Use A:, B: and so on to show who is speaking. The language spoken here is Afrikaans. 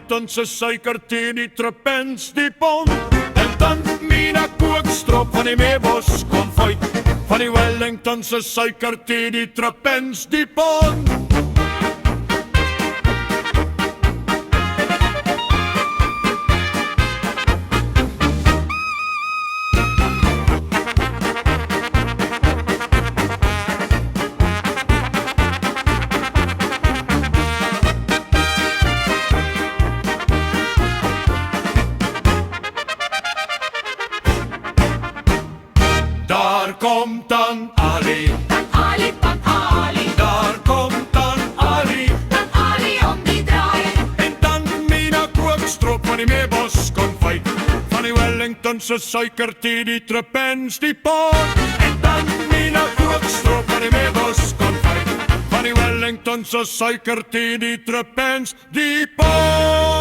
A: Wellington se suikertee die trapens die pond. En dan mina kookstrop van die meebos konfyt. Van die Wellington se suikertee die trapens die pond. Daar komt dan Ali,
B: Ali, Ali,
A: daar komt dan Ali.
B: Ali om die draai.
A: En dan mina kookstrop van die meebos konfyt. Van die Wellington se suikertee die trapens die pond. En dan mina kookstrop van die meebos konfyt. Van die Wellington se suikertee die trapens die pond.